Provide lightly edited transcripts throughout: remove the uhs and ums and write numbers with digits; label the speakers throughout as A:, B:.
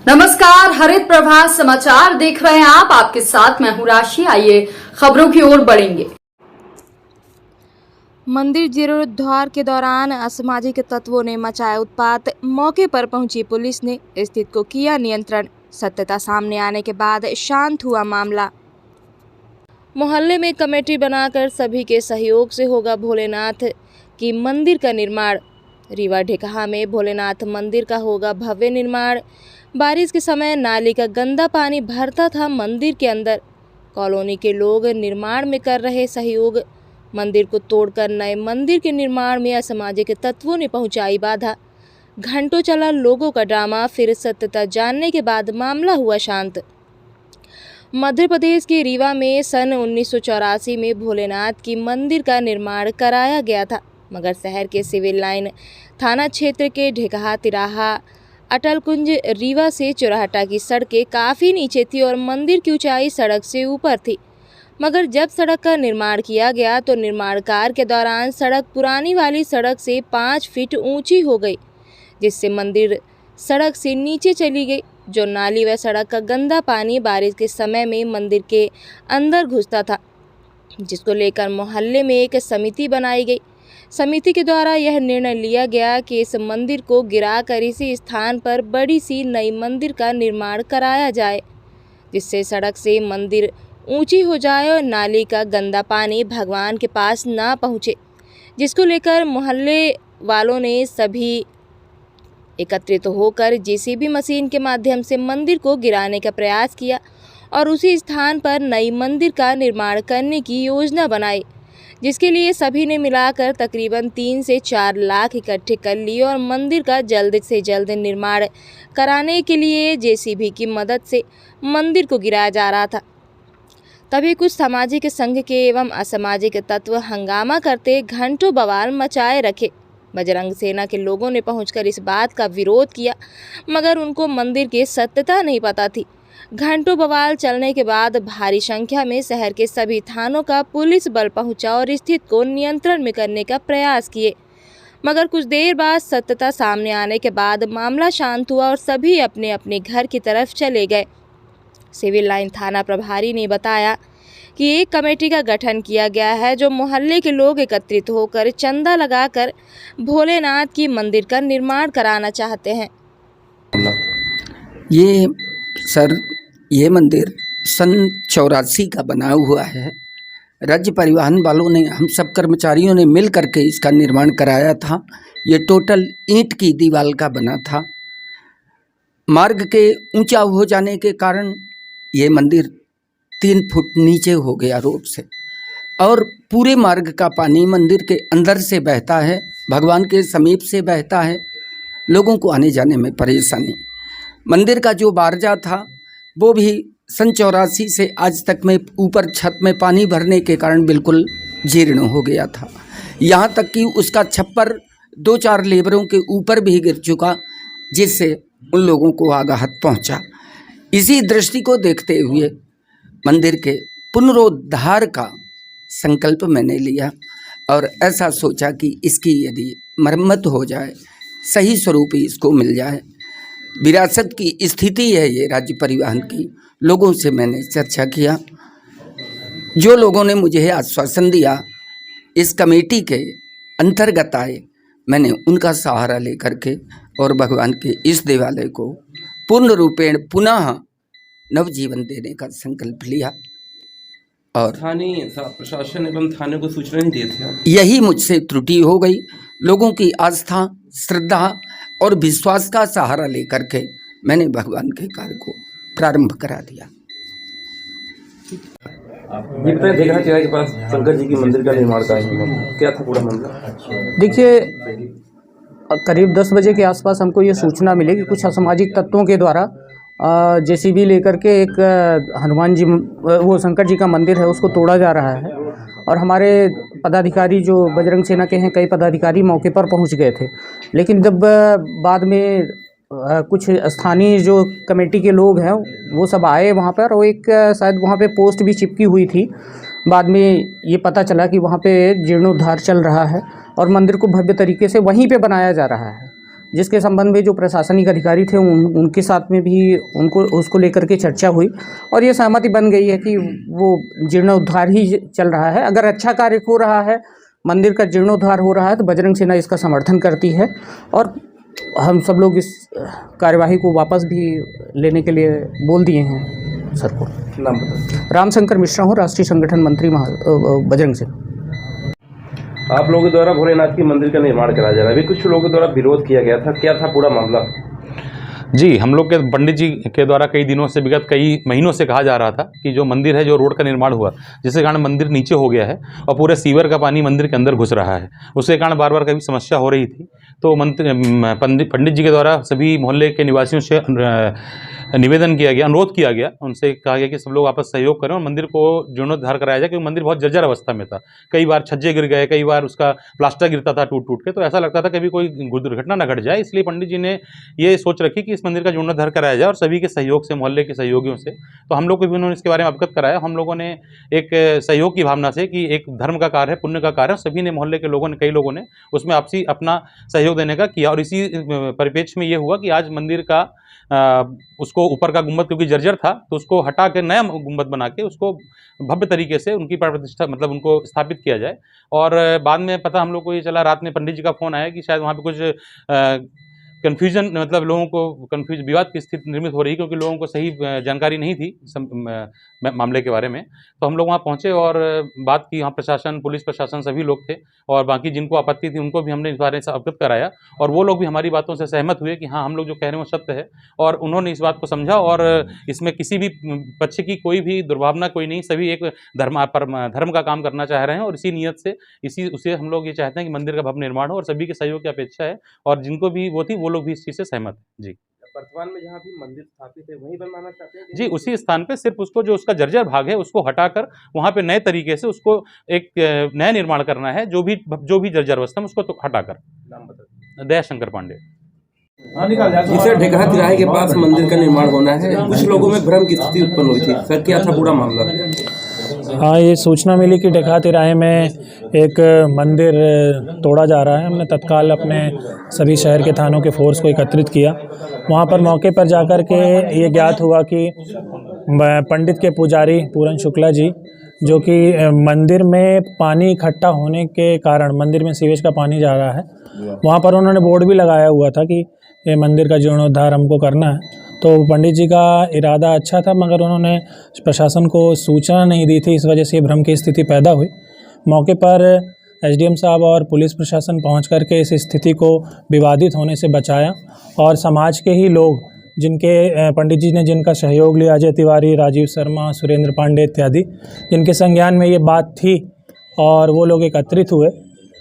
A: नमस्कार, हरित प्रभात समाचार देख रहे हैं आप। आपके साथ मैं हूं राशि। आइए खबरों की ओर बढ़ेंगे।
B: मंदिर जीर्णोद्धार के दौरान असामाजिक तत्वों ने मचाया उत्पात। मौके पर पहुंची पुलिस ने स्थिति को किया नियंत्रण। सत्यता सामने आने के बाद शांत हुआ मामला। मोहल्ले में कमेटी बनाकर सभी के सहयोग से होगा भोलेनाथ की मंदिर का निर्माण। रीवा ढेकहा में भोलेनाथ मंदिर का होगा भव्य निर्माण। बारिश के समय नाली का गंदा पानी भरता था मंदिर के अंदर। कॉलोनी के लोग निर्माण में कर रहे सहयोग। मंदिर को तोड़कर नए मंदिर के निर्माण में असामाजिक तत्वों ने पहुंचाई बाधा। घंटों चला लोगों का ड्रामा, फिर सत्यता जानने के बाद मामला हुआ शांत। मध्य प्रदेश के रीवा में सन 1984 में भोलेनाथ की मंदिर का निर्माण कराया गया था, मगर शहर के सिविल लाइन थाना क्षेत्र के ढेकहा तिराहा अटल कुंज रीवा से चौराहा की सड़कें काफ़ी नीचे थी और मंदिर की ऊंचाई सड़क से ऊपर थी। मगर जब सड़क का निर्माण किया गया तो निर्माण कार्य के दौरान सड़क पुरानी वाली सड़क से 5 फीट ऊंची हो गई, जिससे मंदिर सड़क से नीचे चली गई। जो नाली व सड़क का गंदा पानी बारिश के समय में मंदिर के अंदर घुसता था, जिसको लेकर मोहल्ले में एक समिति बनाई गई। समिति के द्वारा यह निर्णय लिया गया कि इस मंदिर को गिराकर इसी स्थान पर बड़ी सी नई मंदिर का निर्माण कराया जाए, जिससे सड़क से मंदिर ऊंची हो जाए और नाली का गंदा पानी भगवान के पास ना पहुँचे। जिसको लेकर मोहल्ले वालों ने सभी एकत्रित होकर जेसीबी मशीन के माध्यम से मंदिर को गिराने का प्रयास किया और उसी स्थान पर नई मंदिर का निर्माण करने की योजना बनाई, जिसके लिए सभी ने मिलाकर तकरीबन 3 से 4 लाख इकट्ठे कर लिए और मंदिर का जल्द से जल्द निर्माण कराने के लिए जेसीबी की मदद से मंदिर को गिराया जा रहा था। तभी कुछ सामाजिक संघ के एवं असामाजिक तत्व हंगामा करते घंटों बवाल मचाए रखे। बजरंग सेना के लोगों ने पहुंचकर इस बात का विरोध किया, मगर उनको मंदिर की सत्यता नहीं पता थी। घंटों बवाल चलने के बाद भारी संख्या में शहर के सभी थानों का पुलिस बल पहुंचा और स्थिति को नियंत्रण में करने का प्रयास किए, मगर कुछ देर बाद सत्यता सामने आने के बाद मामला शांत हुआ और सभी अपने अपने घर की तरफ चले गए। सिविल लाइन थाना प्रभारी ने बताया कि एक कमेटी का गठन किया गया है, जो मोहल्ले के लोग एकत्रित होकर चंदा लगाकर भोलेनाथ की मंदिर का निर्माण कराना चाहते हैं।
C: ये मंदिर सन 84 का बना हुआ है। राज्य परिवहन वालों ने, हम सब कर्मचारियों ने मिल करके इसका निर्माण कराया था। ये टोटल ईंट की दीवार का बना था। मार्ग के ऊंचा हो जाने के कारण ये मंदिर 3 फुट नीचे हो गया रोड से, और पूरे मार्ग का पानी मंदिर के अंदर से बहता है, भगवान के समीप से बहता है। लोगों को आने जाने में परेशानी। मंदिर का जो बारजा था वो भी सन 84 से आज तक में ऊपर छत में पानी भरने के कारण बिल्कुल जीर्ण हो गया था। यहाँ तक कि उसका छप्पर 2-4 लेबरों के ऊपर भी गिर चुका, जिससे उन लोगों को आघात पहुँचा। इसी दृष्टि को देखते हुए मंदिर के पुनरुद्धार का संकल्प मैंने लिया और ऐसा सोचा कि इसकी यदि मरम्मत हो जाए, सही स्वरूप इसको मिल जाए। विरासत की स्थिति है ये राज्य परिवहन की। लोगों से मैंने चर्चा किया, जो लोगों ने मुझे आश्वासन दिया इस कमेटी के अंतर्गत आए, मैंने उनका सहारा लेकर के और भगवान के इस देवालय को पूर्ण रूपेण पुनः नवजीवन देने का संकल्प लिया। और
D: स्थानीय प्रशासन एवं थाने को सूचना नहीं दिए थे।
C: यही मुझसे त्रुटि हो गई। लोगों की आस्था, श्रद्धा और विश्वास का सहारा लेकर के मैंने भगवान के कार्य को प्रारंभ करा दिया।
D: देखा के पास शंकर जी की मंदिर का निर्माण क्या था पूरा मामला?
E: देखिए, करीब 10 बजे के आसपास हमको ये सूचना मिली कि कुछ असामाजिक तत्वों के द्वारा जेसीबी लेकर के एक हनुमान जी, वो शंकर जी का मंदिर है, उसको तोड़ा जा रहा है। और हमारे पदाधिकारी जो बजरंग सेना के हैं, कई पदाधिकारी मौके पर पहुंच गए थे। लेकिन जब बाद में कुछ स्थानीय जो कमेटी के लोग हैं वो सब आए वहाँ पर, और एक शायद वहाँ पे पोस्ट भी चिपकी हुई थी। बाद में ये पता चला कि वहाँ पे जीर्णोद्धार चल रहा है और मंदिर को भव्य तरीके से वहीं पे बनाया जा रहा है। जिसके संबंध में जो प्रशासनिक अधिकारी थे उनके साथ में भी उसको लेकर के चर्चा हुई और ये सहमति बन गई है कि वो जीर्णोद्धार ही चल रहा है। अगर अच्छा कार्य हो रहा है, मंदिर का जीर्णोद्धार हो रहा है, तो बजरंग सेना इसका समर्थन करती है और हम सब लोग इस कार्यवाही को वापस भी लेने के लिए बोल दिए हैं सर को।
D: नाम बताइए।
E: रामशंकर मिश्रा हूँ, राष्ट्रीय संगठन मंत्री बजरंग सेना।
D: आप लोगों के द्वारा भोलेनाथ की मंदिर का निर्माण कराया जा रहा है, अभी कुछ लोगों के द्वारा विरोध किया गया था, क्या था पूरा मामला?
F: जी, हम लोग के पंडित जी के द्वारा कई दिनों से, विगत कई महीनों से कहा जा रहा था कि जो मंदिर है, जो रोड का निर्माण हुआ, जिसके कारण मंदिर नीचे हो गया है और पूरे सीवर का पानी मंदिर के अंदर घुस रहा है, उसके कारण बार बार कभी समस्या हो रही थी। तो पंडित जी के द्वारा सभी मोहल्ले के निवासियों से निवेदन किया गया, अनुरोध किया गया, उनसे कहा गया कि सब लोग आपस सहयोग करें और मंदिर को जीर्णोद्धार कराया जाए, क्योंकि मंदिर बहुत जर्जर अवस्था में था। कई बार छज्जे गिर गए, कई बार उसका प्लास्टर गिरता था टूट टूट के, तो ऐसा लगता था कभी कोई दुर्घटना न घट जाए। इसलिए पंडित जी ने ये सोच रखी कि इस मंदिर का जीर्णोद्धार कराया जाए और सभी के सहयोग से, मोहल्ले के सहयोगियों से। तो हम लोग को भी उन्होंने इसके बारे में अवगत कराया। हम लोगों ने एक सहयोग की भावना से कि एक धर्म का कार्य है, पुण्य का कार्य है, सभी ने, मोहल्ले के लोगों ने, कई लोगों ने उसमें आपसी अपना सहयोग देने का किया और इसी परिप्रेक्ष्य में ये हुआ कि आज मंदिर का उसको ऊपर का गुंबद क्योंकि जर्जर था, तो उसको हटा के नया गुंबद बना के उसको भव्य तरीके से उनकी प्राण प्रतिष्ठा, मतलब उनको स्थापित किया जाए। और बाद में पता हम लोग को ये चला, रात में पंडित जी का फ़ोन आया कि शायद वहाँ पे कुछ कन्फ्यूजन, मतलब लोगों को विवाद की स्थिति निर्मित हो रही, क्योंकि लोगों को सही जानकारी नहीं थी मामले के बारे में। तो हम लोग वहाँ पहुँचे और बात की, वहाँ प्रशासन, पुलिस प्रशासन सभी लोग थे और बाकी जिनको आपत्ति थी उनको भी हमने इस बारे में अवगत कराया और वो लोग भी हमारी बातों से सहमत हुए कि हाँ, हम लोग जो कह रहे हैं वो सत्य है और उन्होंने इस बात को समझा और इसमें किसी भी पक्ष की कोई भी दुर्भावना कोई नहीं, सभी एक धर्म का काम करना चाह रहे हैं और इसी नियत से उसे हम लोग ये चाहते हैं कि मंदिर का भव्य निर्माण हो और सभी के सहयोग की अपेक्षा है और जिनको भी वो थी वो लोग भी इस चीज़ से सहमत हैं। जी,
D: वर्तमान में जहाँ भी मंदिर स्थापित है वहीं बनवाना चाहते हैं?
F: जी, उसी स्थान पे सिर्फ उसको, जो उसका जर्जर भाग है उसको हटाकर वहाँ पे नए तरीके से उसको एक नया निर्माण करना है, जो भी जर्जर अवस्था में उसको तो हटाकर।
D: नाम बताइए।
F: दयाशंकर पांडे।
D: इसे ढेकहा तिराहे के पास मंदिर का निर्माण होना है, कुछ लोगों में भ्रम की स्थिति उत्पन्न हुई थी, सर क्या था पूरा मामला?
G: हाँ, ये सूचना मिली कि ढेकहा तिराहे में एक मंदिर तोड़ा जा रहा है। हमने तत्काल अपने सभी शहर के थानों के फोर्स को एकत्रित किया। वहाँ पर मौके पर जाकर के ये ज्ञात हुआ कि पंडित के पुजारी पूरन शुक्ला जी, जो कि मंदिर में पानी इकट्ठा होने के कारण मंदिर में सीवेज का पानी जा रहा है, वहाँ पर उन्होंने बोर्ड भी लगाया हुआ था कि ये मंदिर का जीर्णोद्धार हमको करना है। तो पंडित जी का इरादा अच्छा था, मगर उन्होंने प्रशासन को सूचना नहीं दी थी, इस वजह से भ्रम की स्थिति पैदा हुई। मौके पर एसडीएम साहब और पुलिस प्रशासन पहुंच करके इस स्थिति को विवादित होने से बचाया और समाज के ही लोग, जिनके पंडित जी ने जिनका सहयोग लिया, अजय तिवारी, राजीव शर्मा, सुरेंद्र पांडे इत्यादि, जिनके संज्ञान में ये बात थी और वो लोग एकत्रित हुए।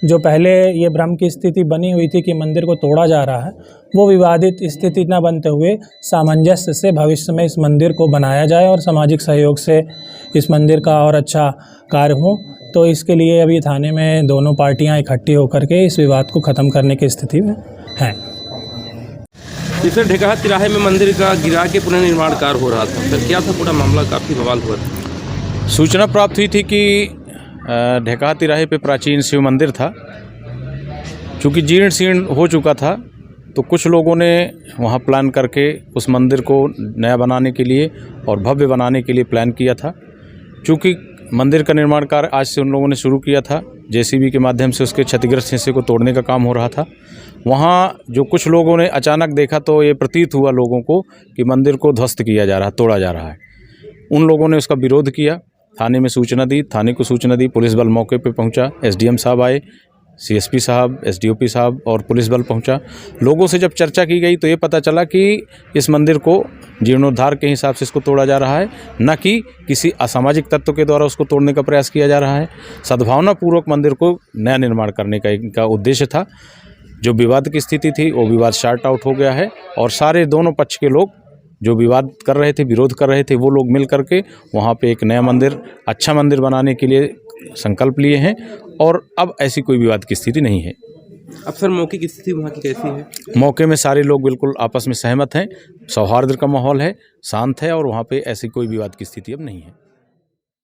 G: जो पहले ये भ्रम की स्थिति बनी हुई थी कि मंदिर को तोड़ा जा रहा है, वो विवादित स्थिति न बनते हुए सामंजस्य से भविष्य में इस मंदिर को बनाया जाए और सामाजिक सहयोग से इस मंदिर का और अच्छा कार्य हो। तो इसके लिए अभी थाने में दोनों पार्टियां इकट्ठी होकर के इस विवाद को ख़त्म करने की स्थिति में हैं।
D: इसे ढेकहा तिराहे में मंदिर का गिरा के पुनर्निर्माण कार्य हो रहा था, सर क्या था पूरा मामला? काफ़ी बवाल हुआ था।
H: सूचना प्राप्त हुई थी कि ढेकहा तिराहे पे प्राचीन शिव मंदिर था, चूँकि जीर्ण शीर्ण हो चुका था, तो कुछ लोगों ने वहाँ प्लान करके उस मंदिर को नया बनाने के लिए और भव्य बनाने के लिए प्लान किया था। चूँकि मंदिर का निर्माण कार्य आज से उन लोगों ने शुरू किया था, जेसीबी के माध्यम से उसके क्षतिग्रस्त हिस्से को तोड़ने का काम हो रहा था। वहाँ जो कुछ लोगों ने अचानक देखा तो ये प्रतीत हुआ लोगों को कि मंदिर को ध्वस्त किया जा रहा है, तोड़ा जा रहा है। उन लोगों ने उसका विरोध किया, थाने में सूचना दी, थाने को सूचना दी, पुलिस बल मौके पे पहुंचा, एसडीएम साहब आए, सीएसपी साहब, एसडीओपी साहब और पुलिस बल पहुंचा। लोगों से जब चर्चा की गई तो ये पता चला कि इस मंदिर को जीर्णोद्धार के हिसाब से इसको तोड़ा जा रहा है, न कि किसी असामाजिक तत्व के द्वारा उसको तोड़ने का प्रयास किया जा रहा है। सद्भावनापूर्वक मंदिर को नया निर्माण करने का इनका उद्देश्य था। जो विवाद की स्थिति थी वो विवाद शार्ट आउट हो गया है और सारे दोनों पक्ष के लोग जो विवाद कर रहे थे, विरोध कर रहे थे, वो लोग मिल करके वहाँ पे एक नया मंदिर, अच्छा मंदिर बनाने के लिए संकल्प लिए हैं और अब ऐसी कोई विवाद की स्थिति नहीं है।
D: अब सर मौके की स्थिति वहाँ की कैसी है?
H: मौके में सारे लोग बिल्कुल आपस में सहमत हैं, सौहार्द का माहौल है, शांत है और वहाँ पे ऐसी कोई विवाद की स्थिति अब नहीं है।